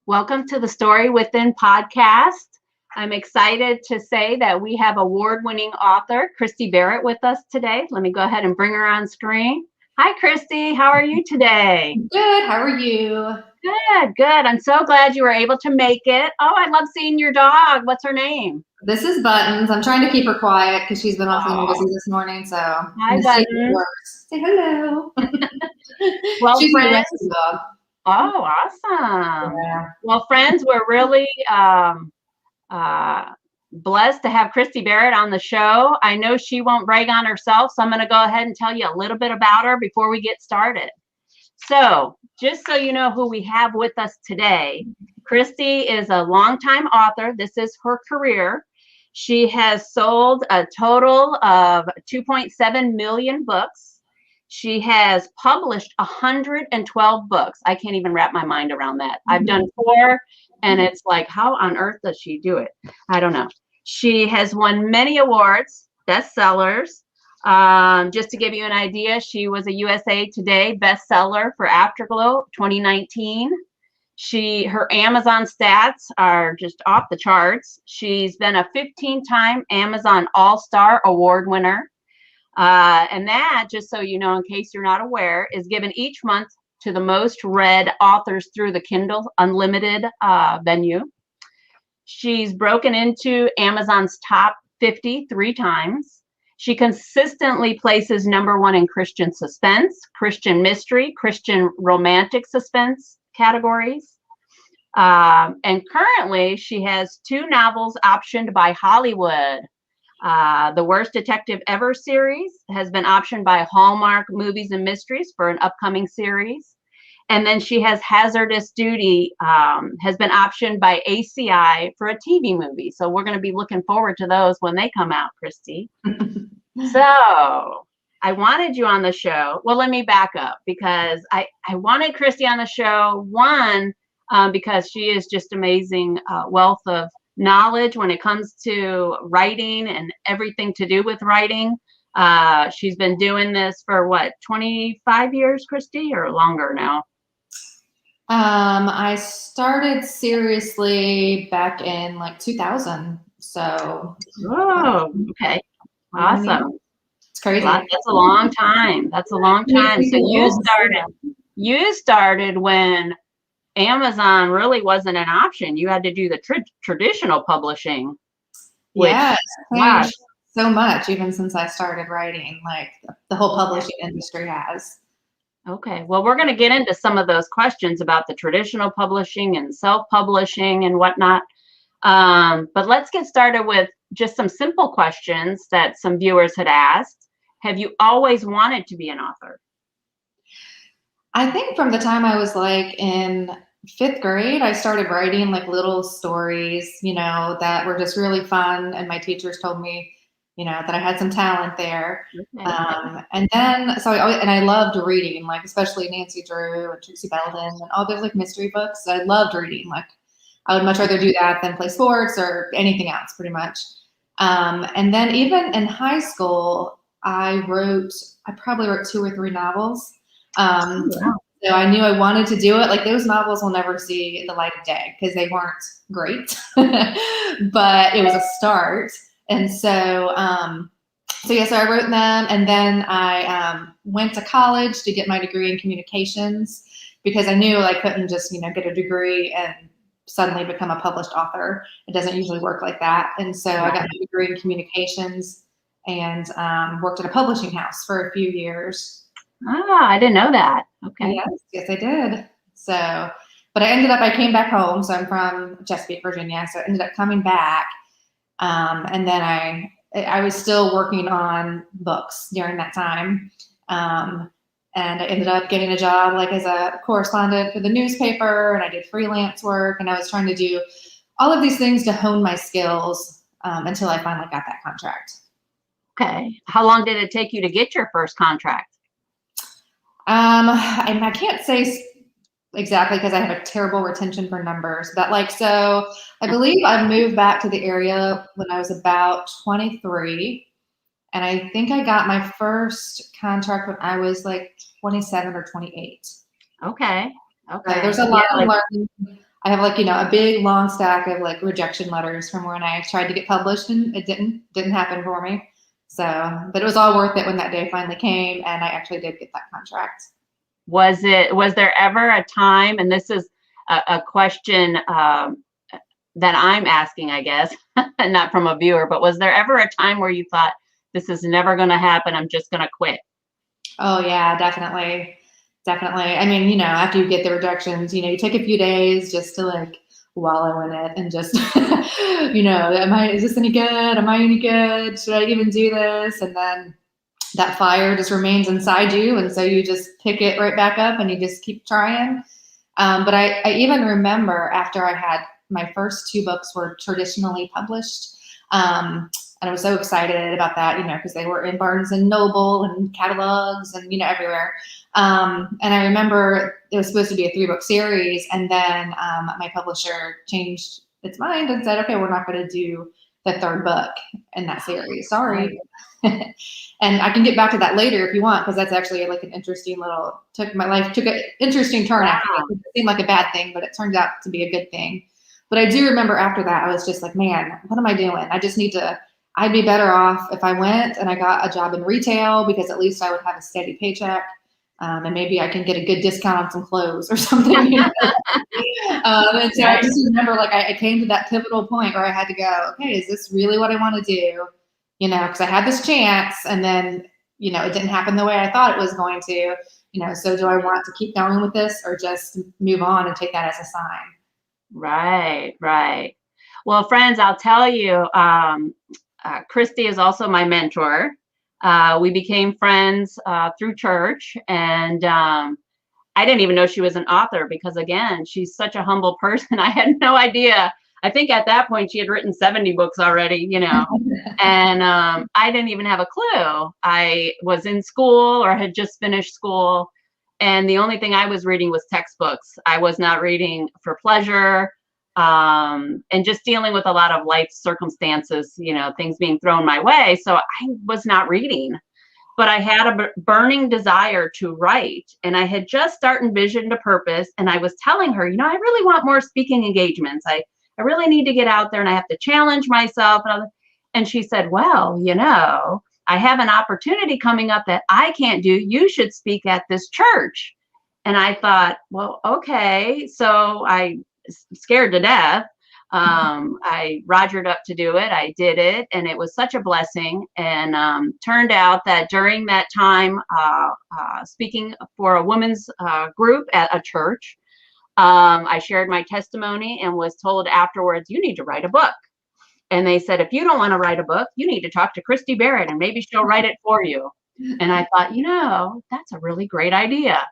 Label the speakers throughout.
Speaker 1: Welcome to the Story Within podcast. I'm excited to say that we have award-winning author Christy Barritt with us today. Let me go ahead and bring her on screen. Hi, Christy. How are you today?
Speaker 2: Good. How are you?
Speaker 1: Good, good. I'm so glad you were able to make it. Oh, I love seeing your dog. What's her name?
Speaker 2: This is Buttons. I'm trying to keep her quiet because she's been awfully noisy this morning. So
Speaker 1: Hi, Buttons.
Speaker 2: Say hello.
Speaker 1: Well,
Speaker 2: she's
Speaker 1: friends.
Speaker 2: my rescue dog.
Speaker 1: Oh, awesome.
Speaker 2: Yeah.
Speaker 1: Well, friends, we're really blessed to have Christy Barritt on the show. I know she won't brag on herself, so I'm going to go ahead and tell you a little bit about her before we get started. So, just so you know who we have with us today, Christy is a longtime author. This is her career. She has sold a total of 2.7 million books. She has published 112 books. I can't even wrap my mind around that. I've done 4, and it's like, how on earth does she do it? I don't know. She has won many awards, bestsellers. Just to give you an idea, she was a USA Today bestseller for Afterglow 2019. Her Amazon stats are just off the charts. She's been a 15-time Amazon All-Star Award winner. And that, just so you know, in case you're not aware, is given each month to the most read authors through the Kindle Unlimited venue. She's broken into Amazon's top 50 3 times. She consistently places #1 in Christian suspense, Christian mystery, Christian romantic suspense categories. And currently, she has 2 novels optioned by Hollywood. The Worst Detective Ever series has been optioned by Hallmark Movies and Mysteries for an upcoming series. And then she has Hazardous Duty, has been optioned by ACI for a TV movie. So we're going to be looking forward to those when they come out, Christy. So I wanted you on the show. Well, let me back up because I wanted Christy on the show, one, because she is just amazing wealth of knowledge when it comes to writing and everything to do with writing. She's been doing this for what, 25 years, Christy, or longer now?
Speaker 2: I started seriously back in like 2000. So.
Speaker 1: Oh, okay. Awesome.
Speaker 2: It's crazy.
Speaker 1: That's a long time. That's a long time. So you started when Amazon really wasn't an option. You had to do the traditional publishing.
Speaker 2: Yeah, it's changed so much even since I started writing. Like the whole publishing industry has.
Speaker 1: Okay, well, we're going to get into some of those questions about the traditional publishing and self-publishing and whatnot. But let's get started with just some simple questions that some viewers had asked. Have you always wanted to be an author?
Speaker 2: I think from the time I was like in 5th grade, I started writing like little stories, that were just really fun. And my teachers told me, that I had some talent there.
Speaker 1: Okay.
Speaker 2: And then, I loved reading, like especially Nancy Drew and Trixie Belden and all those like mystery books. I loved reading. Like I would much rather do that than play sports or anything else, pretty much. And then even in high school, I probably wrote 2 or 3 novels. So I knew I wanted to do it. Like those novels will never see the light of day because they weren't great, but it was a start. And so I wrote them, and then I went to college to get my degree in communications because I knew I couldn't just, get a degree and suddenly become a published author. It doesn't usually work like that. And so I got my degree in communications and worked at a publishing house for a few years.
Speaker 1: Ah, I didn't know that. Okay.
Speaker 2: Yes, I did. So, but I came back home. So I'm from Chesapeake, Virginia. So I ended up coming back. And then I was still working on books during that time. And I ended up getting a job like as a correspondent for the newspaper, and I did freelance work, and I was trying to do all of these things to hone my skills until I finally got that contract.
Speaker 1: Okay. How long did it take you to get your first contract?
Speaker 2: I can't say exactly because I have a terrible retention for numbers, but I believe I moved back to the area when I was about 23, and I think I got my first contract when I was like 27 or 28.
Speaker 1: Okay.
Speaker 2: So there's a lot of learning. I have like, a big long stack of like rejection letters from when I tried to get published and it didn't happen for me. So, but it was all worth it when that day finally came and I actually did get that contract.
Speaker 1: Was there ever a time, and this is a question that I'm asking, I guess, not from a viewer, but was there ever a time where you thought, this is never going to happen, I'm just going to quit?
Speaker 2: Oh yeah, definitely. Definitely. I mean, after you get the rejections, you take a few days just to like wallow in it and just, is this any good? Am I any good? Should I even do this? And then that fire just remains inside you. And so you just pick it right back up and you just keep trying. But I even remember after I had my first 2 books were traditionally published. And I was so excited about that, because they were in Barnes and Noble and catalogs and, everywhere. And I remember it was supposed to be a 3-book series. And then my publisher changed its mind and said, okay, we're not going to do the 3rd book in that series. Sorry. And I can get back to that later if you want, because that's actually like an interesting my life took an interesting turn.
Speaker 1: Wow.
Speaker 2: After that. It seemed like a bad thing, but it turned out to be a good thing. But I do remember after that, I was just like, man, what am I doing? I'd be better off if I went and I got a job in retail, because at least I would have a steady paycheck. And maybe I can get a good discount on some clothes or something. And so I just remember like I came to that pivotal point where I had to go, okay, is this really what I want to do? Because I had this chance and then, it didn't happen the way I thought it was going to, so do I want to keep going with this or just move on and take that as a sign?
Speaker 1: Right, right. Well, friends, I'll tell you, Christy is also my mentor. We became friends through church, and I didn't even know she was an author because, again, she's such a humble person. I had no idea. I think at that point she had written 70 books already, and I didn't even have a clue. I was in school or had just finished school, and the only thing I was reading was textbooks. I was not reading for pleasure. And just dealing with a lot of life circumstances, things being thrown my way. So I was not reading, but I had a burning desire to write. And I had just started Vision to Purpose. And I was telling her, I really want more speaking engagements. I really need to get out there and I have to challenge myself. And she said, well, I have an opportunity coming up that I can't do. You should speak at this church. And I thought, well, okay. So I scared to death. I rogered up to do it. I did it, and it was such a blessing. And turned out that during that time, speaking for a women's group at a church, I shared my testimony and was told afterwards, you need to write a book. And they said, if you don't want to write a book, you need to talk to Christy Barritt and maybe she'll write it for you. And I thought, that's a really great idea.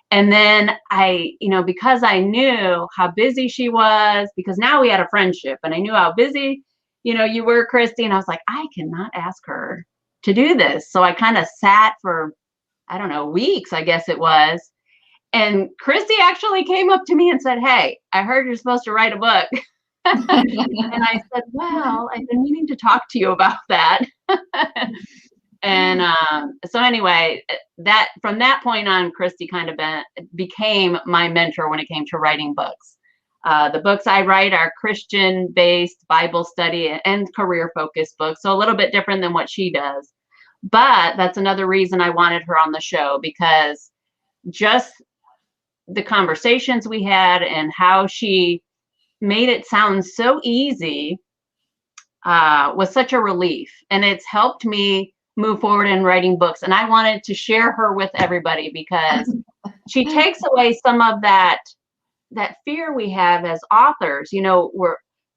Speaker 1: And then I, because I knew how busy she was, because now we had a friendship and I knew how busy, you were, Christy. And I was like, I cannot ask her to do this. So I kind of sat for, I don't know, weeks, I guess it was. And Christy actually came up to me and said, hey, I heard you're supposed to write a book. And I said, well, I've been meaning to talk to you about that. And so anyway, that from that point on, Christy kind of became my mentor when it came to writing books. The books I write are Christian-based Bible study and career-focused books, so a little bit different than what she does. But that's another reason I wanted her on the show, because just the conversations we had and how she made it sound so easy was such a relief. And it's helped me move forward in writing books. And I wanted to share her with everybody because she takes away some of that fear we have as authors.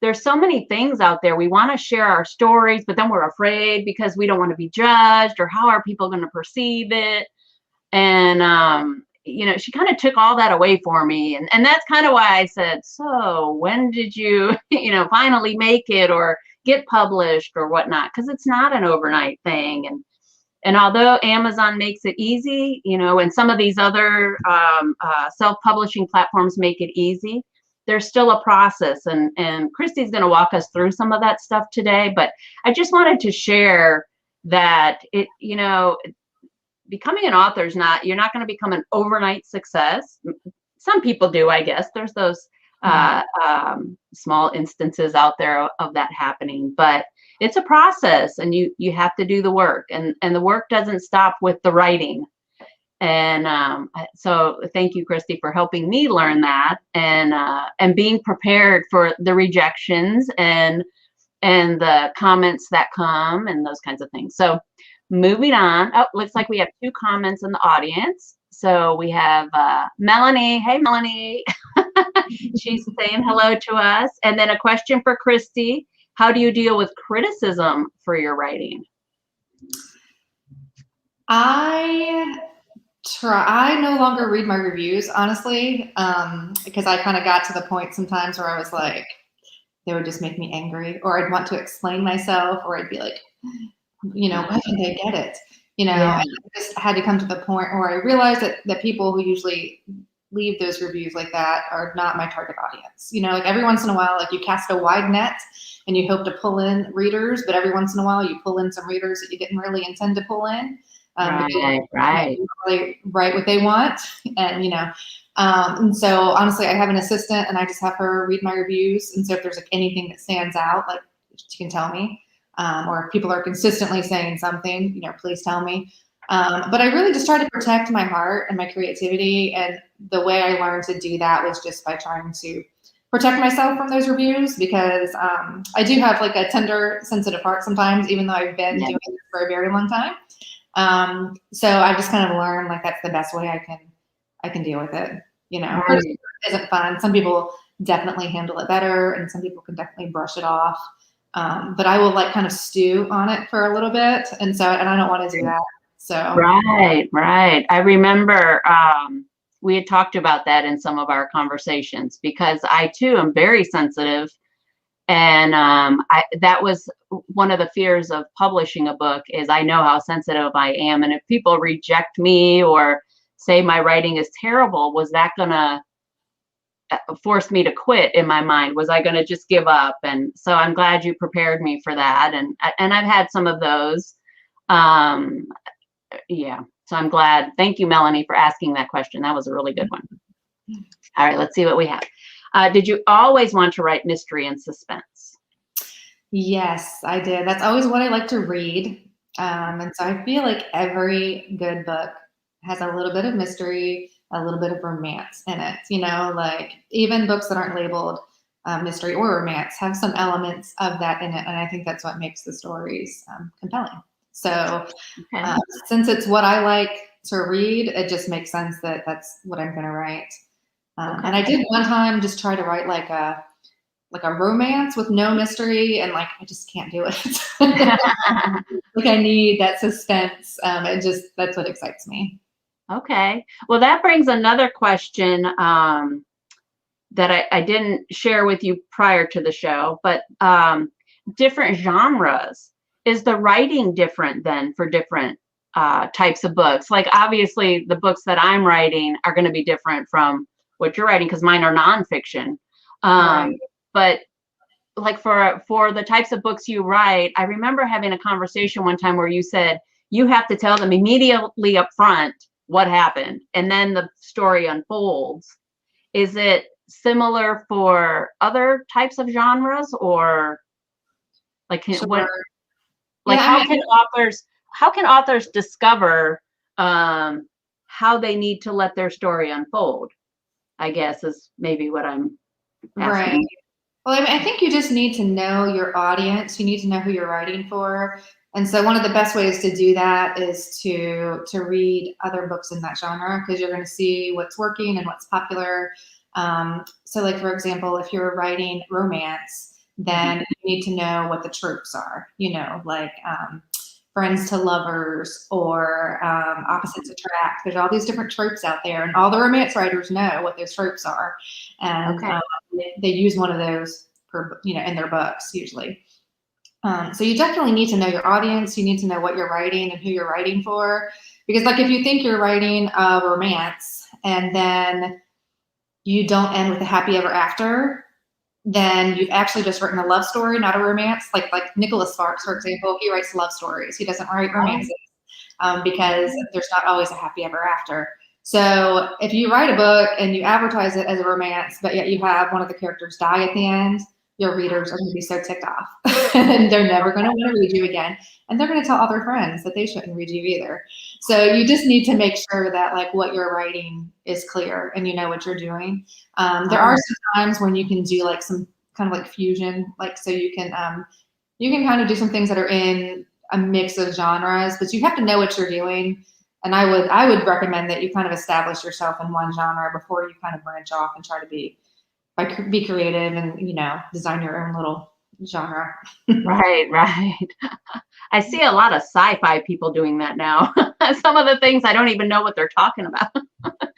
Speaker 1: There's so many things out there. We want to share our stories, but then we're afraid because we don't want to be judged, or how are people going to perceive it? And, she kind of took all that away for me. And that's kind of why I said, so when did you, finally make it or get published or whatnot? Because it's not an overnight thing. And although Amazon makes it easy, and some of these other self-publishing platforms make it easy, there's still a process. And Christy's going to walk us through some of that stuff today. But I just wanted to share that becoming an author is you're not going to become an overnight success. Some people do, I guess. There's those small instances out there of that happening, but it's a process, and you have to do the work, and the work doesn't stop with the writing. And so thank you, Christy, for helping me learn that, and being prepared for the rejections and the comments that come and those kinds of things. So moving on. Oh, looks like we have 2 comments in the audience. So we have Melanie. Hey, Melanie. She's saying hello to us. And then a question for Christy. How do you deal with criticism for your writing?
Speaker 2: I no longer read my reviews, honestly, because I kind of got to the point sometimes where I was like, they would just make me angry, or I'd want to explain myself, or I'd be like, why didn't they get it?
Speaker 1: Yeah.
Speaker 2: I just had to come to the point where I realized that people who usually leave those reviews like that are not my target audience. Like every once in a while, like you cast a wide net and you hope to pull in readers, but every once in a while you pull in some readers that you didn't really intend to pull in.
Speaker 1: Right.
Speaker 2: Really write what they want, and and so honestly, I have an assistant, and I just have her read my reviews. And so if there's like anything that stands out, like she can tell me, or if people are consistently saying something, please tell me. But I really just try to protect my heart and my creativity, and the way I learned to do that was just by trying to protect myself from those reviews, because I do have like a tender, sensitive heart sometimes, even though I've been doing this for a very long time. So I just kind of learned like that's the best way I can deal with it. Criticism isn't fun. Some people definitely handle it better, and some people can definitely brush it off. But I will like kind of stew on it for a little bit, and I don't want to do that. So
Speaker 1: right. I remember we had talked about that in some of our conversations, because I too am very sensitive. And that was one of the fears of publishing a book, is I know how sensitive I am. And if people reject me or say my writing is terrible, was that going to force me to quit in my mind? Was I going to just give up? And so I'm glad you prepared me for that. And I've had some of those. Yeah. So I'm glad. Thank you, Melanie, for asking that question. That was a really good one. All right, let's see what we have. Did you always want to write mystery and suspense?
Speaker 2: Yes, I did. That's always what I like to read. And so I feel like every good book has a little bit of mystery, a little bit of romance in it. Like even books that aren't labeled mystery or romance have some elements of that in it. And I think that's what makes the stories compelling. So since it's what I like to read, it just makes sense that that's what I'm going to write. And I did one time just try to write like a romance with no mystery, and like I just can't do it. Like I need that suspense. That's what excites me.
Speaker 1: Okay. Well, that brings another question that I didn't share with you prior to the show, but different genres. Is the writing different then for different types of books? Like obviously the books that I'm writing are going to be different from what you're writing, because mine are nonfiction. Right. But like for the types of books you write, I remember having a conversation one time where you said you have to tell them immediately up front what happened, and then the story unfolds. Is it similar for other types of genres, or like what? Like how can authors discover how they need to let their story unfold? I guess is maybe what I'm asking.
Speaker 2: Right. Well, I think you just need to know your audience. You need to know who you're writing for. And so one of the best ways to do that is to read other books in that genre, because you're going to see what's working and what's popular. So like, for example, if you're writing romance, then you need to know what the tropes are, like friends to lovers, or opposites attract. There's all these different tropes out there, and all the romance writers know what those tropes are. And they use one of those in their books usually. So you definitely need to know your audience. You need to know what you're writing and who you're writing for. Because like if you think you're writing a romance and then you don't end with a happy ever after, then you've actually just written a love story, not a romance. Like Nicholas Sparks, for example, he writes love stories. He doesn't write romances because there's not always a happy ever after. So if you write a book and you advertise it as a romance, but yet you have one of the characters die at the end, your readers are going to be so ticked off and they're never going to want to read you again. And they're going to tell all their friends that they shouldn't read you either. So you just need to make sure that like what you're writing is clear and you know what you're doing. There are some times when you can do like some kind of like fusion, like so you can kind of do some things that are in a mix of genres, but you have to know what you're doing. And I would recommend that you kind of establish yourself in one genre before you kind of branch off and try to be creative and, you know, design your own little genre.
Speaker 1: Right. I see a lot of sci-fi people doing that now. Some of the things I don't even know what they're talking about.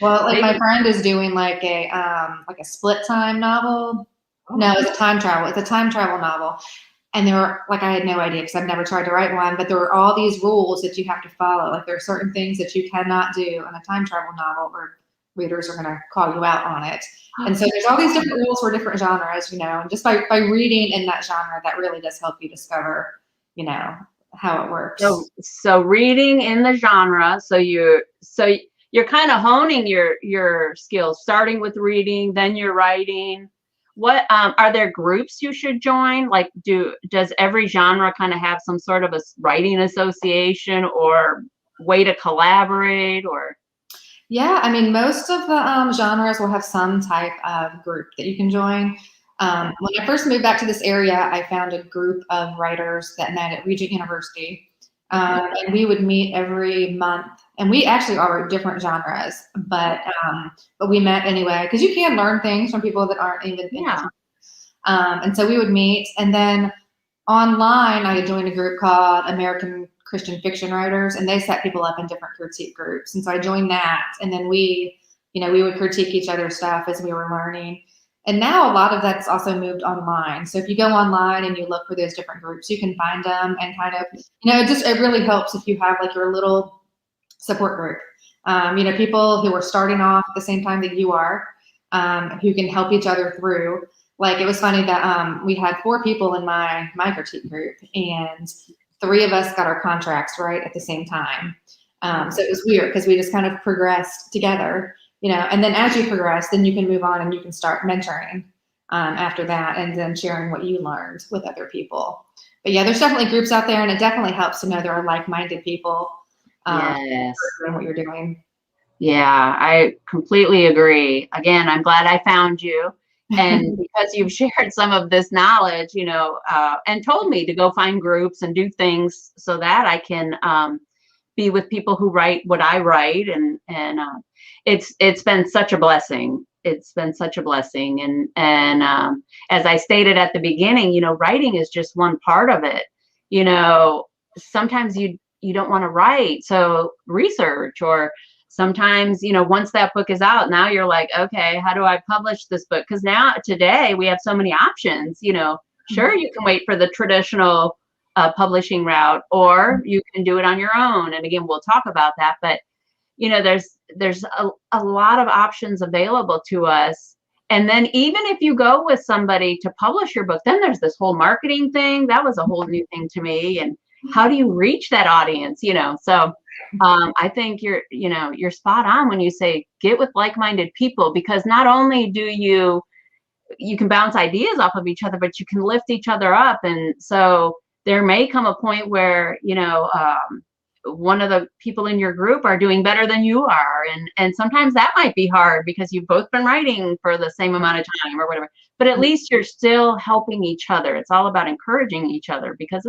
Speaker 2: Well, like my friend is doing like a split time novel. No, it's a time travel. It's a time travel novel. And there were, like, I had no idea because I've never tried to write one, but there were all these rules that you have to follow. Like there are certain things that you cannot do in a time travel novel or readers are going to call you out on it. And so there's all these different rules for different genres, you know, and just by reading in that genre, that really does help you discover, you know, how it works.
Speaker 1: So reading in the genre. So you're kind of honing your skills, starting with reading, then you're writing. What are there groups you should join? Like, does every genre kind of have some sort of a writing association or way to collaborate? Or
Speaker 2: yeah, I mean, most of the genres will have some type of group that you can join. When I first moved back to this area, I found a group of writers that met at Regent University, and we would meet every month. And we actually are different genres, but we met anyway because you can learn things from people that aren't even. And so we would meet, and then online I joined a group called American Christian Fiction Writers, and they set people up in different critique groups. And so I joined that, and then we would critique each other's stuff as we were learning. And now a lot of that's also moved online. So if you go online and you look for those different groups, you can find them and kind of, you know, it really helps if you have like your little support group, you know, people who are starting off at the same time that you are, who can help each other through. Like it was funny that we had 4 people in my critique group, and 3 of us got our contracts right at the same time. So it was weird because we just kind of progressed together, you know, and then as you progress, then you can move on and you can start mentoring after that, and then sharing what you learned with other people. But yeah, there's definitely groups out there, and it definitely helps to know there are like-minded people.
Speaker 1: Yes.
Speaker 2: Doing what you're doing.
Speaker 1: Yeah, I completely agree. Again, I'm glad I found you. And because you've shared some of this knowledge, you know, and told me to go find groups and do things so that I can be with people who write what I write. And it's been such a blessing. It's been such a blessing. And as I stated at the beginning, you know, writing is just one part of it. You know, sometimes you don't want to write, so research, or sometimes, you know, once that book is out, now you're like, okay, how do I publish this book? Because now today we have so many options, you know. Sure, you can wait for the traditional publishing route, or you can do it on your own. And again, we'll talk about that, but you know, there's a lot of options available to us. And then even if you go with somebody to publish your book, then there's this whole marketing thing. That was a whole new thing to me. And how do you reach that audience, you know? So I think you're spot on when you say get with like-minded people, because not only do you can bounce ideas off of each other, but you can lift each other up. And so there may come a point where, you know, one of the people in your group are doing better than you are. And sometimes that might be hard because you've both been writing for the same amount of time or whatever, but at least you're still helping each other. It's all about encouraging each other, because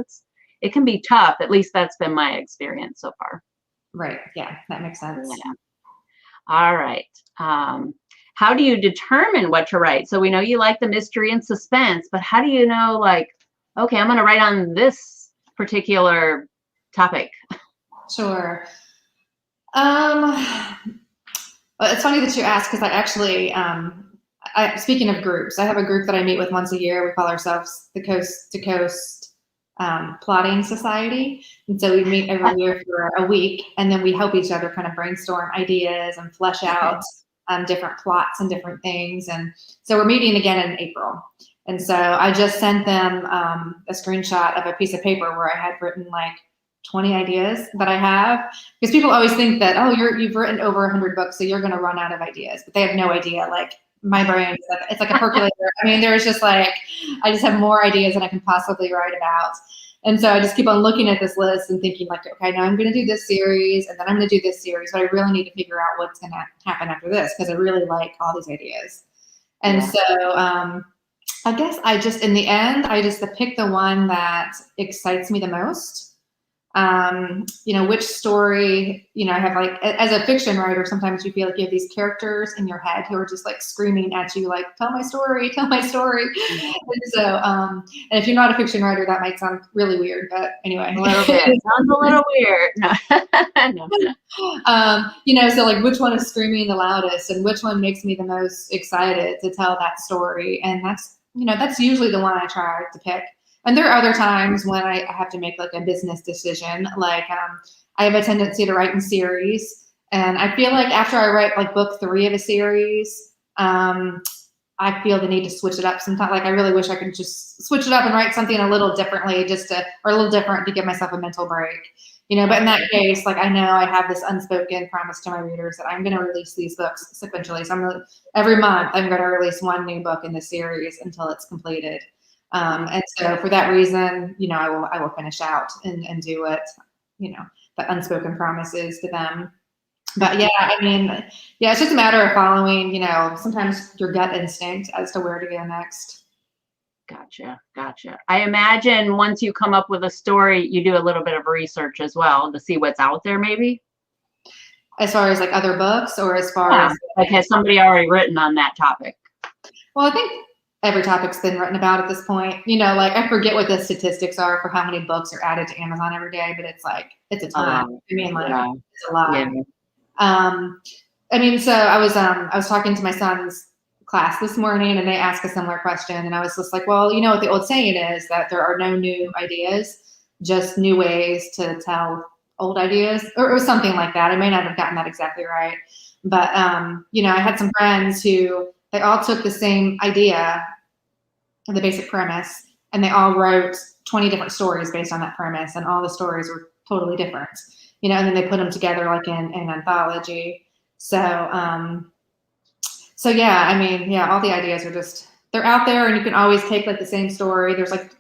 Speaker 1: it can be tough. At least that's been my experience so far.
Speaker 2: Right. Yeah, that makes sense.
Speaker 1: Yeah. All right. How do you determine what to write? So we know you like the mystery and suspense, but how do you know, like, okay, I'm going to write on this particular topic?
Speaker 2: Sure. It's funny that you asked, because I actually, speaking of groups, I have a group that I meet with once a year. We call ourselves the Coast to Coast Plotting Society. And so we meet every year for a week, and then we help each other kind of brainstorm ideas and flesh out different plots and different things. And so we're meeting again in April. And so I just sent them a screenshot of a piece of paper where I had written like 20 ideas that I have, because people always think that, oh, you've written over 100 books, so you're going to run out of ideas, but they have no idea. Like my brain, it's like a percolator. I mean, there's just like, I just have more ideas than I can possibly write about. And so I just keep on looking at this list and thinking like, okay, now I'm going to do this series and then I'm going to do this series, but I really need to figure out what's going to happen after this, because I really like all these ideas. And so I guess in the end, I just pick the one that excites me the most. Which story, I have like, as a fiction writer, sometimes you feel like you have these characters in your head who are just like screaming at you, like, tell my story, tell my story. And so, and if you're not a fiction writer, that might sound really weird, but anyway.
Speaker 1: A little bit. Sounds a little weird. No.
Speaker 2: So like which one is screaming the loudest and which one makes me the most excited to tell that story. And that's usually the one I try to pick. And there are other times when I have to make like a business decision. Like I have a tendency to write in series. And I feel like after I write like book 3 of a series, I feel the need to switch it up sometimes. Like I really wish I could just switch it up and write something a little differently, or a little different to give myself a mental break. But in that case, like I know I have this unspoken promise to my readers that I'm going to release these books sequentially. So every month I'm going to release one new book in the series until it's completed. And so for that reason, I will finish out and do what, the unspoken promise is to them. But it's just a matter of following, sometimes your gut instinct as to where to go next.
Speaker 1: Gotcha. I imagine once you come up with a story, you do a little bit of research as well to see what's out there, maybe?
Speaker 2: As far as like other books, or as far as
Speaker 1: like has somebody already written on that topic?
Speaker 2: Well, I think every topic's been written about at this point. Like I forget what the statistics are for how many books are added to Amazon every day, but it's a ton. It's a lot. Yeah. So I was talking to my son's class this morning and they asked a similar question, and I was just like, well, what the old saying is that there are no new ideas, just new ways to tell old ideas, or it was something like that. I may not have gotten that exactly right, but I had some friends who they all took the same idea, the basic premise, and they all wrote 20 different stories based on that premise, and all the stories were totally different, and then they put them together like in an anthology. So, all the ideas are they're out there, and you can always take like the same story. There's like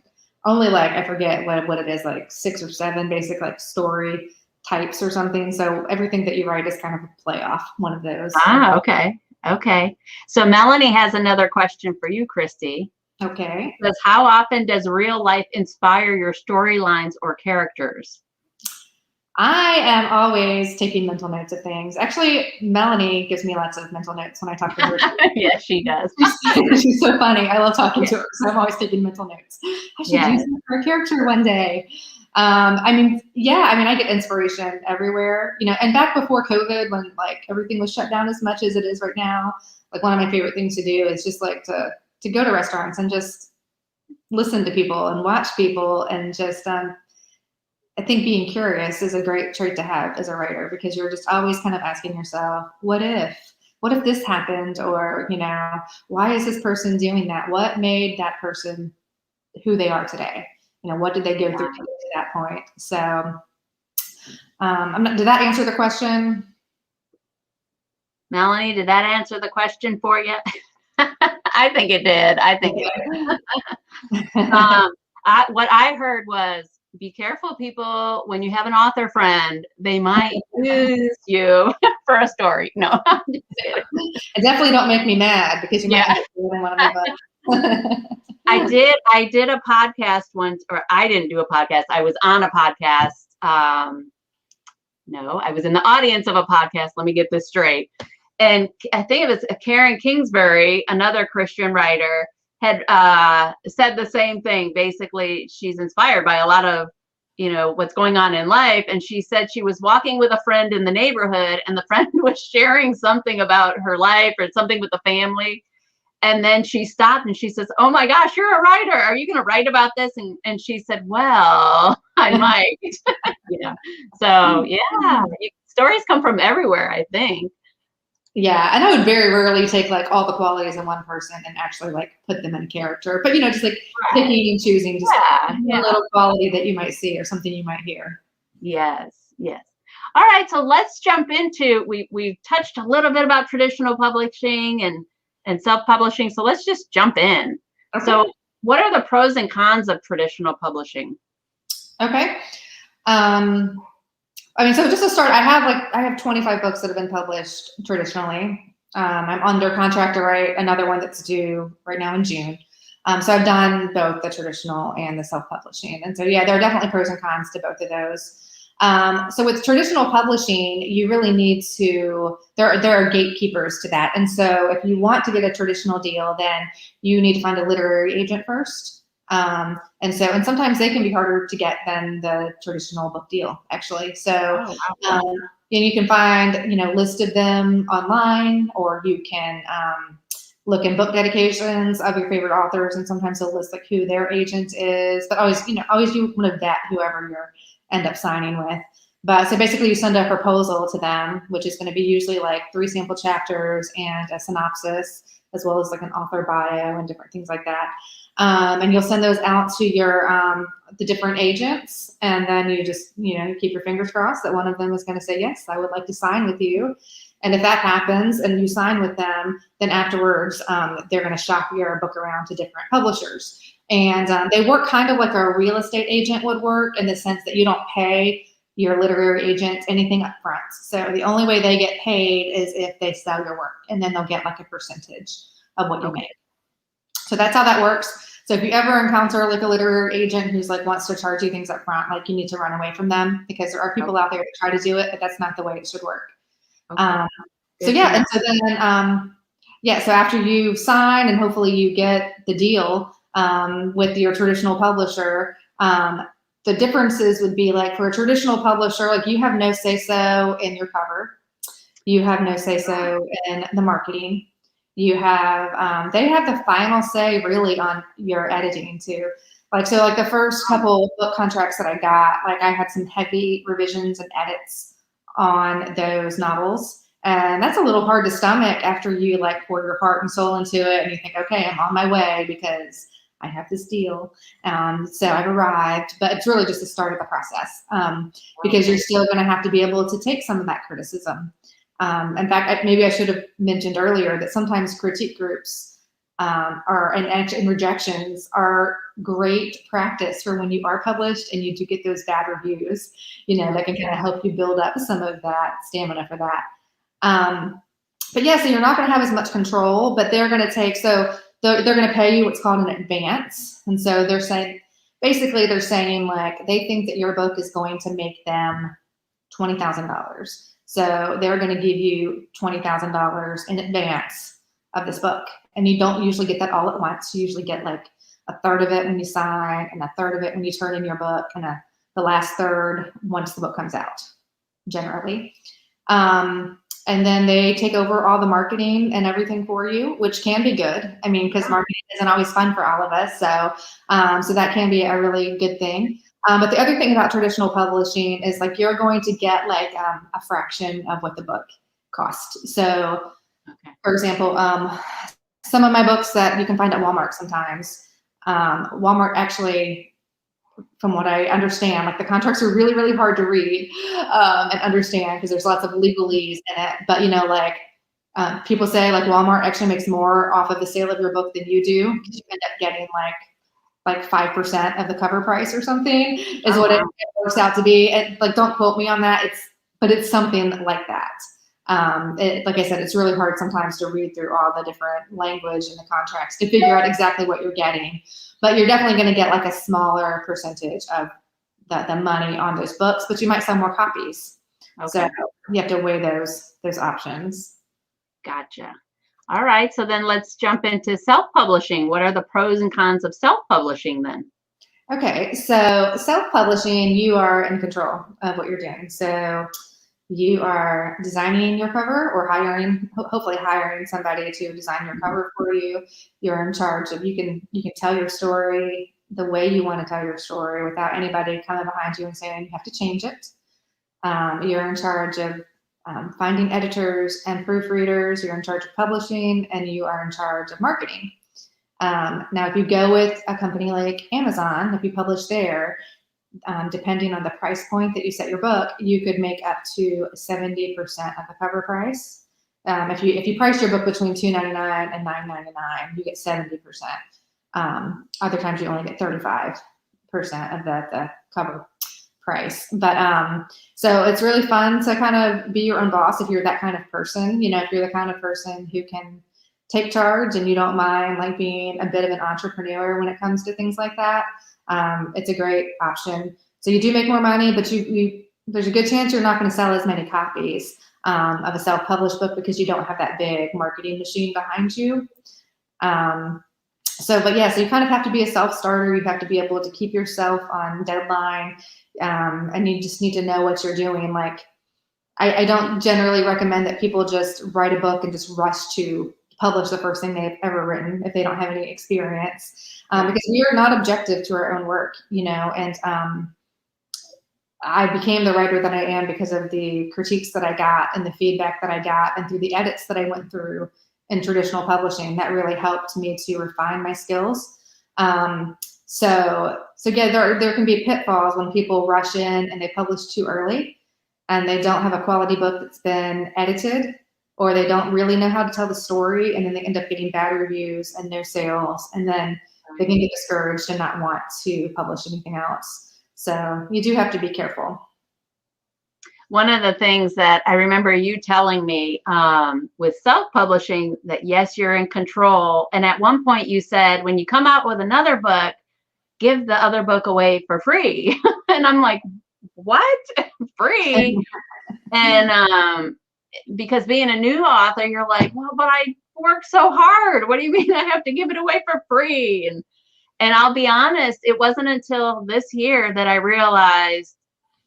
Speaker 2: only like, I forget what it is, like 6 or 7 basic like story types or something. So everything that you write is kind of a play off one of those.
Speaker 1: Okay. So Melanie has another question for you, Christy.
Speaker 2: Okay.
Speaker 1: It says, how often does real life inspire your storylines or characters?
Speaker 2: I am always taking mental notes of things. Actually, Melanie gives me lots of mental notes when I talk to her.
Speaker 1: Yes, she does.
Speaker 2: She's so funny. I love talking to her, so I'm always taking mental notes. I should use that for a character one day. I get inspiration everywhere, and back before COVID, when like everything was shut down as much as it is right now, like one of my favorite things to do is just like to go to restaurants and just listen to people and watch people, and just, I think being curious is a great trait to have as a writer, because you're just always kind of asking yourself, what if this happened? Or, why is this person doing that? What made that person who they are today? What did they go through to get to that point? So, did that answer the question?
Speaker 1: Melanie, did that answer the question for you? I think it did. What I heard was, be careful, people, when you have an author friend, they might use you for a story. No, I'm just kidding.
Speaker 2: Definitely don't make me mad, because you might end up doing one of my books.
Speaker 1: I did a podcast once, or I didn't do a podcast. I was on a podcast. No, I was in the audience of a podcast. Let me get this straight. And I think it was Karen Kingsbury, another Christian writer, had said the same thing. Basically, she's inspired by a lot of, what's going on in life. And she said she was walking with a friend in the neighborhood, and the friend was sharing something about her life or something with the family. And then she stopped and she says, oh my gosh, you're a writer. Are you going to write about this? And she said, well, I might. So stories come from everywhere, I think.
Speaker 2: Yeah, and I would very rarely take like all the qualities in one person and actually like put them in a character. But just like picking and choosing just a little quality that you might see or something you might hear.
Speaker 1: Yes, yes. All right, so let's jump into, we've touched a little bit about traditional publishing and self-publishing, so let's just jump in.
Speaker 2: Okay.
Speaker 1: So what are the pros and cons of traditional publishing?
Speaker 2: Okay. I mean, so just to start, I have 25 books that have been published traditionally. I'm under contract to write another one that's due right now in June. So I've done both the traditional and the self-publishing. And so, yeah, there are definitely pros and cons to both of those. So with traditional publishing, you really need to, there are gatekeepers to that. And so if you want to get a traditional deal, then you need to find a literary agent first. And sometimes they can be harder to get than the traditional book deal, actually. So, and you can find, listed them online, or you can, look in book dedications of your favorite authors, and sometimes they'll list like who their agent is, but always you want to vet whoever you end up signing with. But so basically you send a proposal to them, which is going to be usually like 3 sample chapters and a synopsis, as well as like an author bio and different things like that. And you'll send those out to your the different agents, and then you just you keep your fingers crossed that one of them is going to say, yes, I would like to sign with you. And if that happens and you sign with them, then afterwards they're going to shop your book around to different publishers. And they work kind of like a real estate agent would work, in the sense that you don't pay your literary agent anything up front. So the only way they get paid is if they sell your work, and then they'll get like a percentage of what you make. So that's how that works. So if you ever encounter like a literary agent who's like wants to charge you things up front, like you need to run away from them, because there are people out there that try to do it, but that's not the way it should work. So yeah, and so then so after you sign and hopefully you get the deal with your traditional publisher, the differences would be like, for a traditional publisher, like you have no say-so in your cover, you have no say-so in the marketing. You have, they have the final say really on your editing too. Like the first couple book contracts that I got, like I had some heavy revisions and edits on those novels. And that's a little hard to stomach after you like pour your heart and soul into it and you think, okay, I'm on my way because I have this deal. So I've arrived, but it's really just the start of the process, because you're still going to have to be able to take some of that criticism. In fact, maybe I should have mentioned earlier that sometimes critique groups and rejections are great practice for when you are published and you do get those bad reviews, that can kind of help you build up some of that stamina for that. But yeah, so you're not going to have as much control, but they're going to they're going to pay you what's called an advance. And so they're saying like, they think that your book is going to make them $20,000. So they're going to give you $20,000 in advance of this book. And you don't usually get that all at once. You usually get like a third of it when you sign, and a third of it when you turn in your book, and the last third once the book comes out, generally. And then they take over all the marketing and everything for you, which can be good. I mean, because marketing isn't always fun for all of us. So that can be a really good thing. But the other thing about traditional publishing is like you're going to get like a fraction of what the book cost. So, for example, some of my books that you can find at Walmart sometimes, Walmart actually, from what I understand, like the contracts are really, really hard to read and understand because there's lots of legalese in it. But people say like Walmart actually makes more off of the sale of your book than you do, because you end up getting like 5% of the cover price or something is what it works out to be. And like, don't quote me on that. But it's something like that. Like I said, it's really hard sometimes to read through all the different language in the contracts to figure out exactly what you're getting. But you're definitely going to get like a smaller percentage of the money on those books, but you might sell more copies. Okay. So you have to weigh those options.
Speaker 1: Gotcha. All right. So then let's jump into self-publishing. What are the pros and cons of self-publishing then?
Speaker 2: Okay. So self-publishing, you are in control of what you're doing. So you are designing your cover, or hopefully hiring somebody to design your cover for you. You're in charge of, you can tell your story the way you want to tell your story without anybody coming behind you and saying you have to change it. You're in charge of finding editors and proofreaders. You're in charge of publishing, and you are in charge of marketing. Now, if you go with a company like Amazon, if you publish there, depending on the price point that you set your book, you could make up to 70% of the cover price. If you price your book between $2.99 and $9.99, you get 70%. Other times you only get 35% of the cover price. But so it's really fun to kind of be your own boss if you're that kind of person. You know, if you're the kind of person who can take charge and you don't mind like being a bit of an entrepreneur when it comes to things like that, it's a great option. So you do make more money, but there's a good chance you're not going to sell as many copies of a self-published book because you don't have that big marketing machine behind you. So you kind of have to be a self-starter. You have to be able to keep yourself on deadline, and you just need to know what you're doing. Like, I don't generally recommend that people just write a book and just rush to publish the first thing they've ever written if they don't have any experience, because we are not objective to our own work, you know, and I became the writer that I am because of the critiques that I got and the feedback that I got and through the edits that I went through in traditional publishing. That really helped me to refine my skills. So there can be pitfalls when people rush in and they publish too early and they don't have a quality book that's been edited, or they don't really know how to tell the story, and then they end up getting bad reviews and no sales, and then they can get discouraged and not want to publish anything else. So you do have to be careful.
Speaker 1: One of the things that I remember you telling me with self-publishing, that yes, you're in control. And at one point you said, when you come out with another book, give the other book away for free. And I'm like, what? Free? And because being a new author, you're like, well, but I worked so hard. What do you mean I have to give it away for free? And I'll be honest, it wasn't until this year that I realized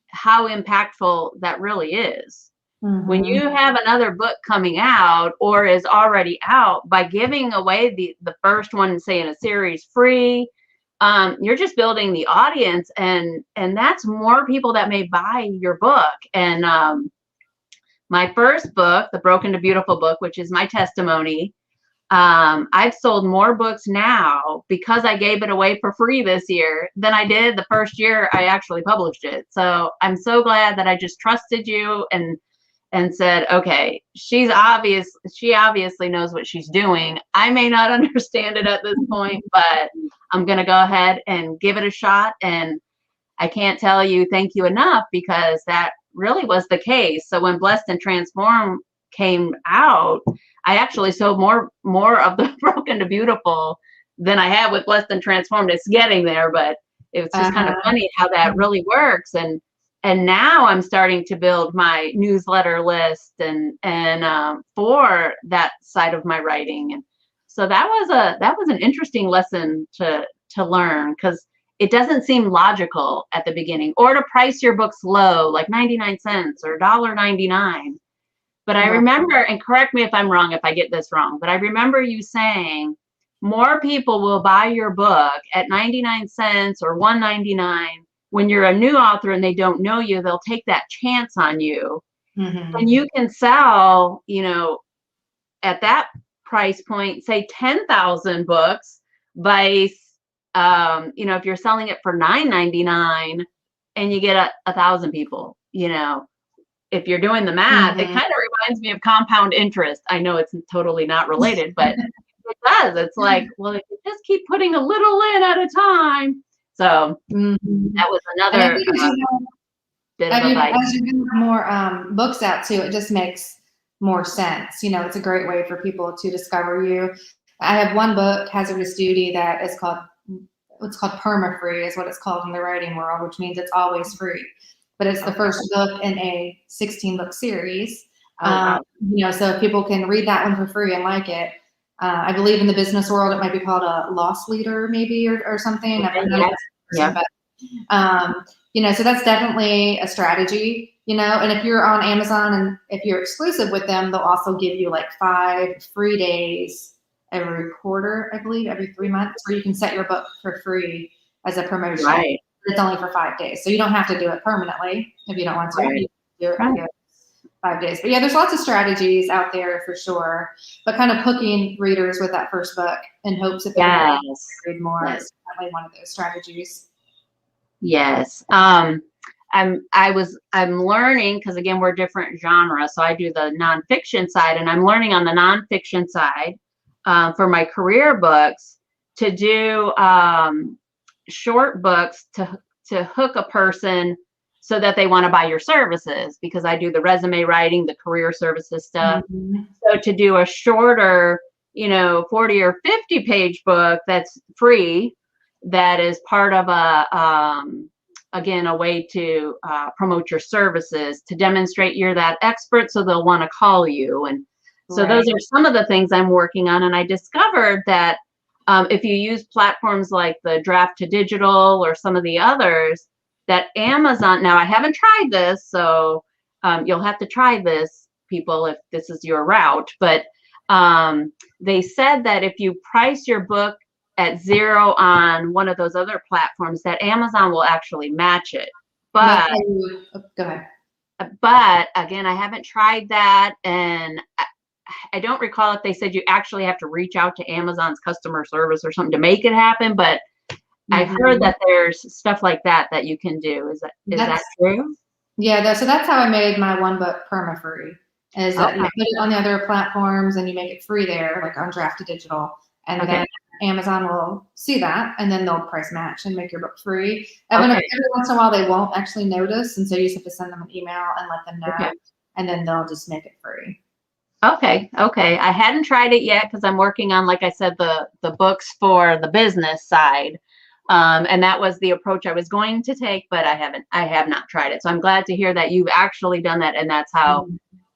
Speaker 1: how impactful that really is. Mm-hmm. When you have another book coming out or is already out, by giving away the first one, say in a series, free, you're just building the audience, and that's more people that may buy your book. And my first book, the Broken to Beautiful book, which is my testimony, I've sold more books now because I gave it away for free this year than I did the first year I actually published it. So I'm so glad that I just trusted you and said, okay, she obviously knows what she's doing. I may not understand it at this point, but I'm going to go ahead and give it a shot. And I can't tell you thank you enough, because that really was the case. So when Blessed and Transformed came out, I actually sold more of the Broken to Beautiful than I have with Blessed and Transformed. It's getting there, but it was just kind of funny how that really works. And now I'm starting to build my newsletter list and for that side of my writing. And so that was an interesting lesson to learn, because it doesn't seem logical at the beginning, or to price your books low, like 99 cents or $1.99. But I remember, and correct me if I'm wrong, if I get this wrong, but I remember you saying more people will buy your book at 99 cents or $1.99 when you're a new author and they don't know you. They'll take that chance on you. Mm-hmm. And you can sell, at that price point, say 10,000 books by, if you're selling it for $9.99 and you get 1,000 people, if you're doing the math, it kind of reminds me of compound interest. I know it's totally not related, but it does. It's like, well, if you just keep putting a little in at a time. So that was another bit of advice.
Speaker 2: As you get more books out too, it just makes more sense. It's a great way for people to discover you. I have one book, Hazardous Duty, that is called perma-free, is what it's called in the writing world, which means it's always free. But it's the first book in a 16-book series. So if people can read that one for free and like it, I believe in the business world, it might be called a loss leader, maybe, or something. So that's definitely a strategy, and if you're on Amazon and if you're exclusive with them, they'll also give you like 5 free days every quarter, I believe, every 3 months, where you can set your book for free as a promotion. Right. It's only for 5 days. So you don't have to do it permanently if you don't want to. Right. You do it for 5 days. But yeah, there's lots of strategies out there for sure. But kind of hooking readers with that first book in hopes that they read more is definitely one of those strategies.
Speaker 1: Yes. I'm learning, because again, we're different genres. So I do the nonfiction side, and I'm learning on the nonfiction side for my career books to do short books to hook a person so that they want to buy your services, because I do the resume writing, the career services stuff.
Speaker 2: Mhm.
Speaker 1: So to do a shorter, 40 or 50 page book that's free, that is part of again, a way to promote your services, to demonstrate you're that expert, so they'll want to call you. And so those are some of the things I'm working on. And I discovered that if you use platforms like the Draft to Digital or some of the others, that Amazon, now I haven't tried this, so you'll have to try this, people, if this is your route, but they said that if you price your book at $0 on one of those other platforms, that Amazon will actually match it. But
Speaker 2: go ahead.
Speaker 1: But again, I haven't tried that, and I don't recall if they said you actually have to reach out to Amazon's customer service or something to make it happen, but I've heard that there's stuff like that you can do. Is that true?
Speaker 2: Yeah, so that's how I made my one book perma-free, is that you put it on the other platforms and you make it free there, like on Draft to Digital, and then Amazon will see that, and then they'll price match and make your book free. And every once in a while they won't actually notice, and so you just have to send them an email and let them know, and then they'll just make it free.
Speaker 1: Okay. I hadn't tried it yet because I'm working on, like I said, the books for the business side. And that was the approach I was going to take, but I have not tried it. So I'm glad to hear that you've actually done that, and that's how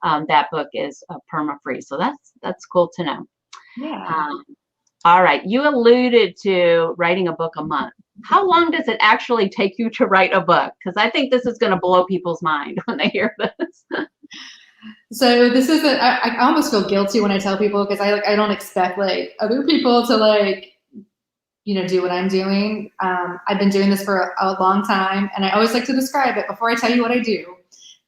Speaker 1: that book is perma-free. So that's cool to know.
Speaker 2: Yeah.
Speaker 1: All right. You alluded to writing a book a month. How long does it actually take you to write a book? Because I think this is going to blow people's mind when they hear this.
Speaker 2: So this is I almost feel guilty when I tell people, because I don't expect like other people to like, do what I'm doing. I've been doing this for a long time, and I always like to describe it before I tell you what I do.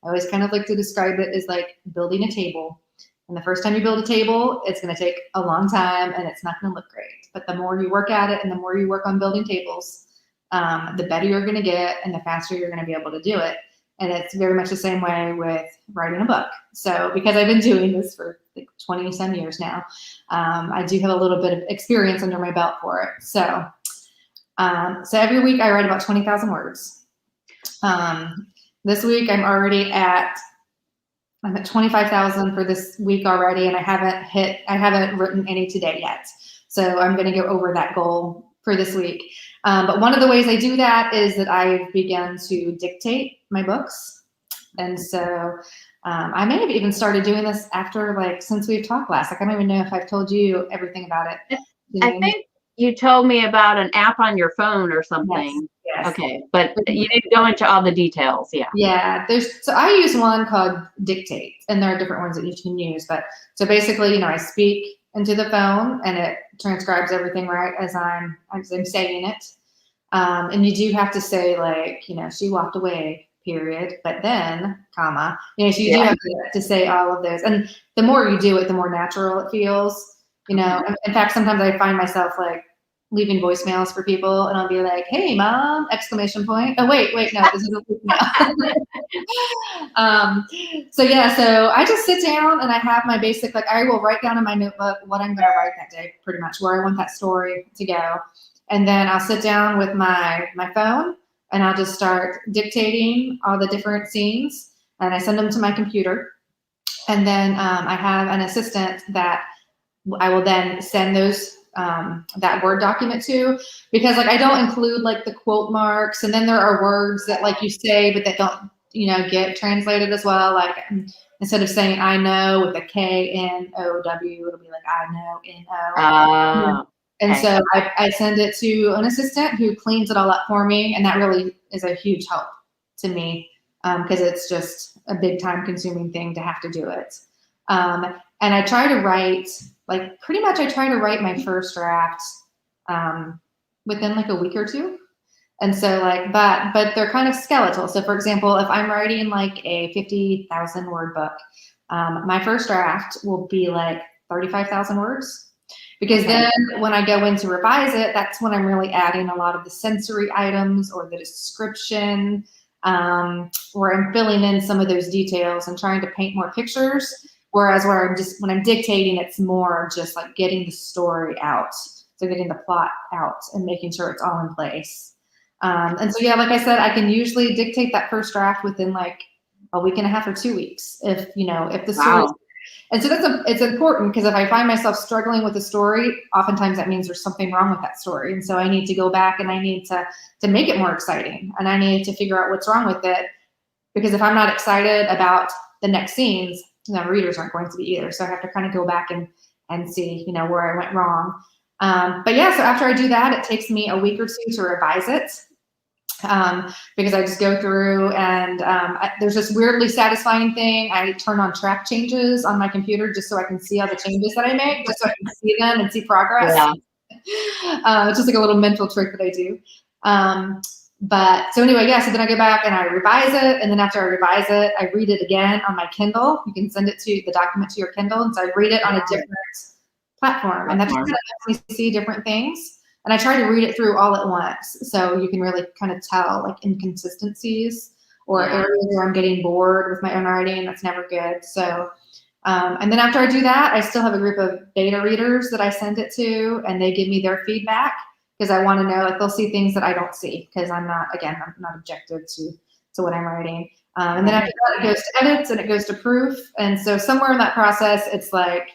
Speaker 2: I always kind of like to describe it as like building a table. And the first time you build a table, it's going to take a long time and it's not going to look great. But the more you work at it and the more you work on building tables, the better you're going to get and the faster you're going to be able to do it. And it's very much the same way with writing a book. So because I've been doing this for like 20 some years now, I do have a little bit of experience under my belt for it. So every week I write about 20,000 words. This week I'm at 25,000 for this week already, and I haven't written any today yet. So I'm going to go over that goal for this week. But one of the ways I do that is that I've begun to dictate my books. And so I may have even started doing this since we've talked last. I don't even know if I've told you everything about it.
Speaker 1: I think you told me about an app on your phone or something.
Speaker 2: Yes.
Speaker 1: Okay, but you didn't go into all the details.
Speaker 2: Yeah. So I use one called Dictate, and there are different ones that you can use. But so basically, I speak into the phone and it transcribes everything right as I'm saying it. And you do have to say she walked away, period, but then, comma. So you do have to say all of those. And the more you do it, the more natural it feels. In fact, sometimes I find myself leaving voicemails for people, and I'll be like, "Hey, mom!" ! Oh, wait, no, this isn't now. So I just sit down and I have my basic, I will write down in my notebook what I'm going to write that day, pretty much where I want that story to go. And then I'll sit down with my phone and I'll just start dictating all the different scenes, and I send them to my computer. And then I have an assistant that I will then send those that Word document to, because I don't include the quote marks, and then there are words that you say but that don't get translated as well. Instead of saying I know with a K-N-O-W, it'll be I know N-O. And so I send it to an assistant who cleans it all up for me, and that really is a huge help to me, because it's just a big time consuming thing to have to do it. And I try to write, I try to write my first draft within a week or two. And so but they're kind of skeletal. So for example, if I'm writing a 50,000 word book, my first draft will be 35,000 words. Because then when I go in to revise it, that's when I'm really adding a lot of the sensory items or the description, where I'm filling in some of those details and trying to paint more pictures. Whereas when I'm dictating, it's more just like getting the story out. So getting the plot out and making sure it's all in place. And so, yeah, like I said, I can usually dictate that first draft within like a week and a half or 2 weeks if the story.
Speaker 1: Wow.
Speaker 2: And so it's important, because if I find myself struggling with a story, oftentimes that means there's something wrong with that story. And so I need to go back and I need to make it more exciting, and I need to figure out what's wrong with it. Because if I'm not excited about the next scenes, readers aren't going to be either. So I have to kind of go back and see, where I went wrong. But yeah, so after I do that, it takes me a week or two to revise it. Because I just go through and there's this weirdly satisfying thing. I turn on track changes on my computer just so I can see all the changes that I make, just so I can see them and see progress.
Speaker 1: Yeah.
Speaker 2: It's just like a little mental trick that I do. But so anyway, yeah, so then I go back and I revise it. And then after I revise it, I read it again on my Kindle. You can send the document to your Kindle. And so I read it on a different platform. And that just kind of helps me see different things. And I try to read it through all at once, so you can really kind of tell like inconsistencies or areas where I'm getting bored with my own writing. That's never good. So, and then after I do that, I still have a group of beta readers that I send it to, and they give me their feedback, because I want to know, like, they'll see things that I don't see, because I'm not objective to what I'm writing. And then after that, it goes to edits and it goes to proof. And so somewhere in that process, it's like,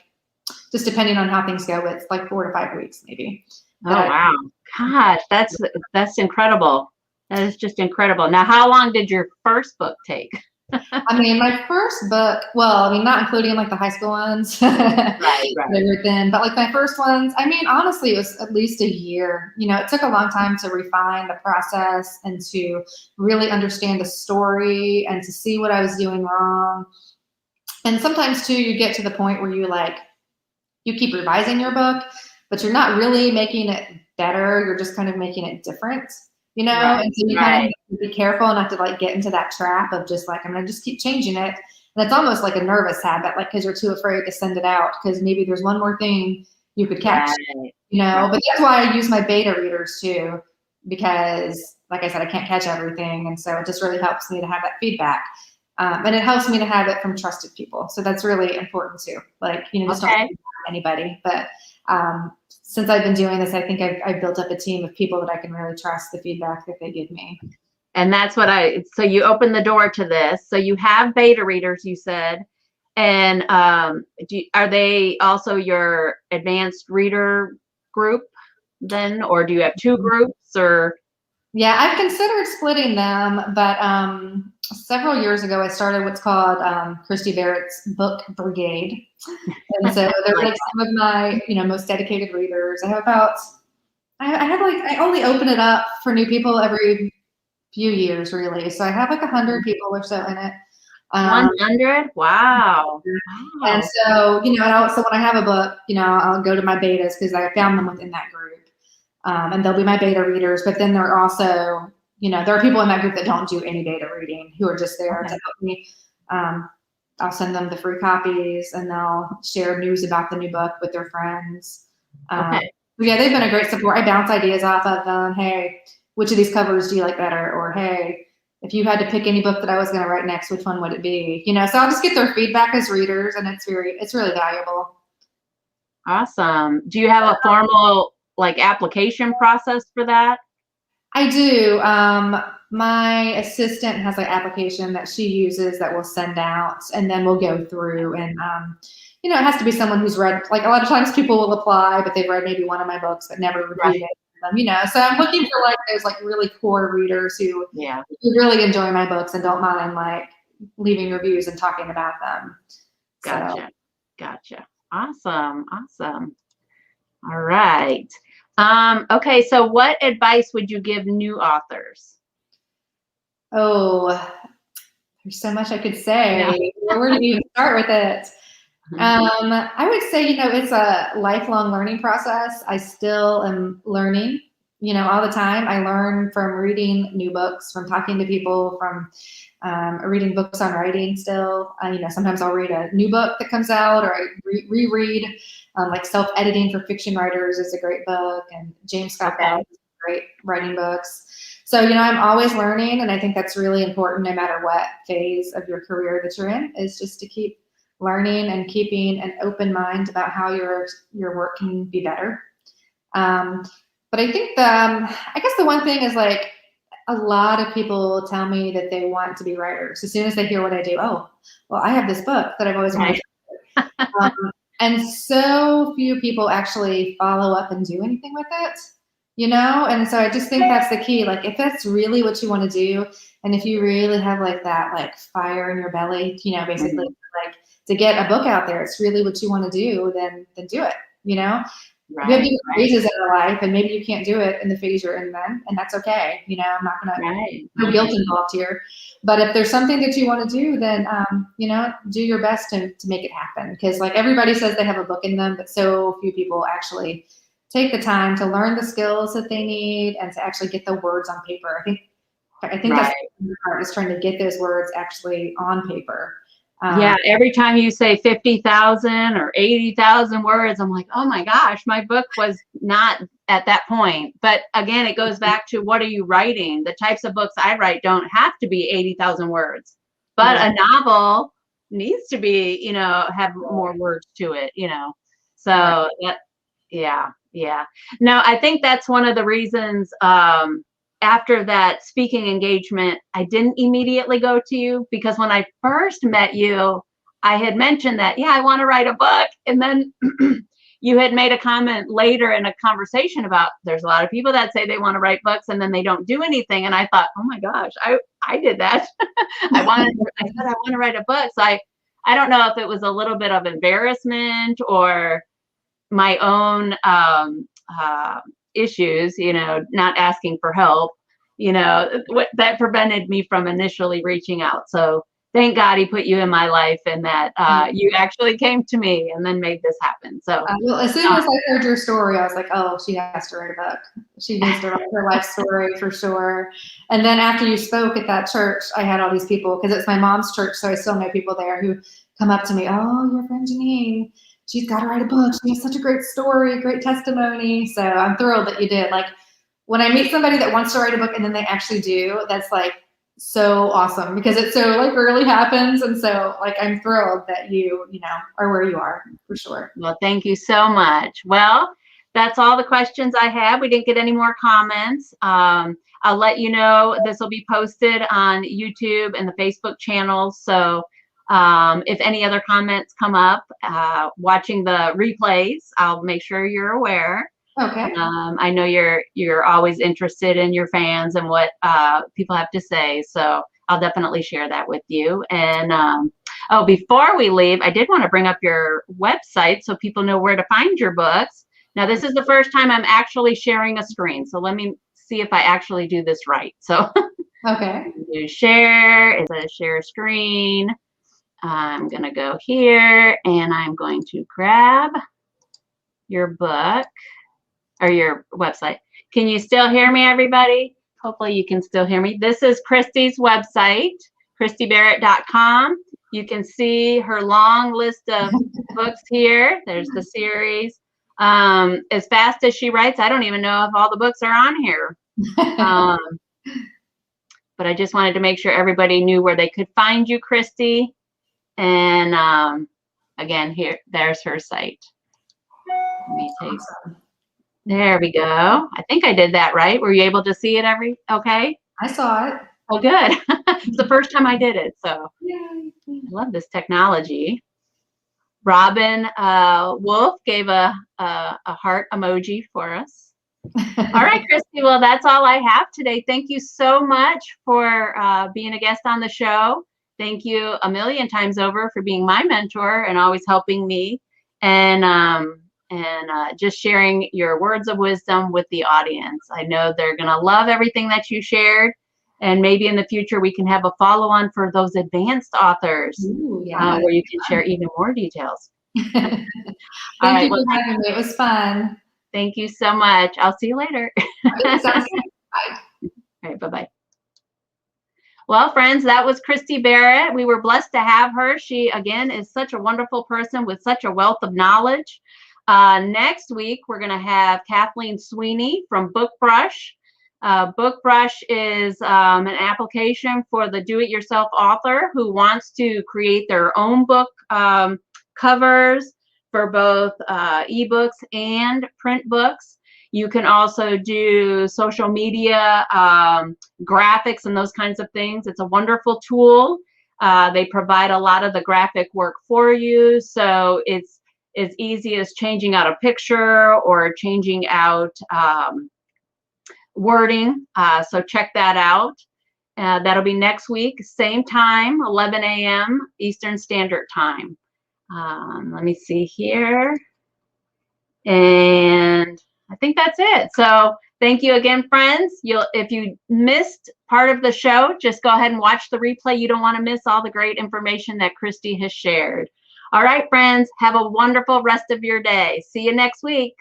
Speaker 2: just depending on how things go, it's like 4 to 5 weeks maybe.
Speaker 1: Oh, wow. Gosh, that's incredible. That is just incredible. Now, how long did your first book take?
Speaker 2: I mean, my first book, well, I mean, not including like the high school ones,
Speaker 1: Right.
Speaker 2: Everything, but like my first ones, I mean, honestly, it was at least a year. It took a long time to refine the process and to really understand the story and to see what I was doing wrong. And sometimes too, you get to the point where you keep revising your book, but you're not really making it better. You're just kind of making it different,
Speaker 1: Right,
Speaker 2: and so you kind of have to be careful not to like get into that trap of just like, I'm going to just keep changing it. And it's almost like a nervous habit, like, because you're too afraid to send it out, because maybe there's one more thing you could catch, but that's why I use my beta readers too, because like I said, I can't catch everything. And so it just really helps me to have that feedback. And it helps me to have it from trusted people. So that's really important too. Like, just don't anybody, but since I've been doing this, I think I've built up a team of people that I can really trust the feedback that they give me.
Speaker 1: And that's what so you open the door to this. So you have beta readers, you said, and are they also your advanced reader group then, or do you have 2 groups, or?
Speaker 2: Yeah, I've considered splitting them, but several years ago, I started what's called Christy Barritt's book brigade. And so they're like some of my, most dedicated readers. I only open it up for new people every few years, really. So I have like 100 people or so in it.
Speaker 1: 100? Wow.
Speaker 2: And so, so when I have a book, I'll go to my betas, because I found them within that group. And they'll be my beta readers, but then there are also, there are people in that group that don't do any beta reading, who are just there to help me. I'll send them the free copies, and they'll share news about the new book with their friends. Yeah, they've been a great support. I bounce ideas off of them. Hey, which of these covers do you like better? Or, hey, if you had to pick any book that I was going to write next, which one would it be? So I'll just get their feedback as readers, and it's really valuable.
Speaker 1: Awesome. Do you have a formal application process for that?
Speaker 2: I do. My assistant has an application that she uses that we'll send out, and then we'll go through, and it has to be someone who's read, like, a lot of times people will apply, but they've read maybe one of my books but never reviewed it. So I'm looking for those really core readers who really enjoy my books and don't mind leaving reviews and talking about them.
Speaker 1: Gotcha. Awesome. All right. Okay, so what advice would you give new authors?
Speaker 2: Oh, there's so much I could say. Where do you even start with it? I would say, it's a lifelong learning process. I still am learning, all the time. I learn from reading new books, from talking to people, from reading books on writing still. Sometimes I'll read a new book that comes out, or I reread. Like Self-Editing for Fiction Writers is a great book, and James Scott Bell is great writing books. So, I'm always learning, and I think that's really important no matter what phase of your career that you're in, is just to keep learning and keeping an open mind about how your work can be better. But I think I guess the one thing is, like, a lot of people tell me that they want to be writers. As soon as they hear what I do, oh, well, I have this book that I've always wanted to do. And so few people actually follow up and do anything with it, And so I just think that's the key. Like, if that's really what you want to do, and if you really have like that, like, fire in your belly, basically, like, to get a book out there, it's really what you want to do, then do it,
Speaker 1: Right,
Speaker 2: we have different phases in our life, and maybe you can't do it in the phase you're in then, and that's okay. I'm not gonna no guilt involved here. But if there's something that you want to do, then do your best to make it happen. Because, like, everybody says they have a book in them, but so few people actually take the time to learn the skills that they need and to actually get the words on paper. I think that's the part, is trying to get those words actually on paper.
Speaker 1: Yeah, every time you say 50,000 or 80,000 words, I'm like, oh my gosh, my book was not at that point. But again, it goes back to, what are you writing? The types of books I write don't have to be 80,000 words, but a novel needs to be, have more words to it, So yeah. No, I think that's one of the reasons, after that speaking engagement, I didn't immediately go to you, because when I first met you, I had mentioned that, I want to write a book. And then you had made a comment later in a conversation about, there's a lot of people that say they want to write books and then they don't do anything. And I thought, oh my gosh, I did that. I said I want to write a book. So I don't know if it was a little bit of embarrassment or my own issues, not asking for help, what that prevented me from initially reaching out. So thank God he put you in my life, and that you actually came to me and then made this happen. So
Speaker 2: well, as soon as I heard your story, I was like, oh, she has to write a book. She needs to write her life story for sure. And then after you spoke at that church, I had all these people, because it's my mom's church, so I still know people there, who come up to me, oh, your friend Janine, she's got to write a book. She has such a great story, great testimony. So I'm thrilled that you did. Like, when I meet somebody that wants to write a book and then they actually do, that's like so awesome, because it so like rarely happens. And so, like, I'm thrilled that you are where you are, for sure.
Speaker 1: Well, thank you so much. Well, that's all the questions I have. We didn't get any more comments. I'll let you know, this will be posted on YouTube and the Facebook channels. So if any other comments come up watching the replays, I'll make sure you're aware.
Speaker 2: Okay.
Speaker 1: I know you're always interested in your fans and what people have to say, so I'll definitely share that with you. And before we leave, I did want to bring up your website so people know where to find your books. Now, this is the first time I'm actually sharing a screen, so let me see if I actually do this right. So
Speaker 2: okay.
Speaker 1: Do share. It's a share screen. I'm going to go here, and I'm going to grab your book or your website. Can you still hear me, everybody? Hopefully you can still hear me. This is Christy's website, ChristyBarritt.com. You can see her long list of books here. There's the series. As fast as she writes, I don't even know if all the books are on here. But I just wanted to make sure everybody knew where they could find you, Christy. And again, there's her site. Let me take some. There we go. I think I did that right. Were you able to see it okay?
Speaker 2: I saw it.
Speaker 1: Oh, good. It's the first time I did it, so yay. I love this technology. Robin Wolf gave a heart emoji for us. All right, Christy. Well, that's all I have today. Thank you so much for being a guest on the show. Thank you a million times over for being my mentor and always helping me, and just sharing your words of wisdom with the audience. I know they're going to love everything that you shared, and maybe in the future we can have a follow-on for those advanced authors. Ooh, yeah. Where you can share even more details.
Speaker 2: Thank you for having me. It was fun.
Speaker 1: Thank you so much. I'll see you later.
Speaker 2: Bye.
Speaker 1: All right, bye-bye. Well, friends, that was Christy Barritt. We were blessed to have her. She, again, is such a wonderful person with such a wealth of knowledge. Next week, we're going to have Kathleen Sweeney from BookBrush. BookBrush is an application for the do-it-yourself author who wants to create their own book covers for both ebooks and print books. You can also do social media, graphics, and those kinds of things. It's a wonderful tool. They provide a lot of the graphic work for you, so it's as easy as changing out a picture or changing out wording. So check that out. That'll be next week, same time, 11 a.m. Eastern Standard Time. Let me see here. And I think that's it. So thank you again, friends. If you missed part of the show, just go ahead and watch the replay. You don't want to miss all the great information that Christy has shared. All right, friends, have a wonderful rest of your day. See you next week.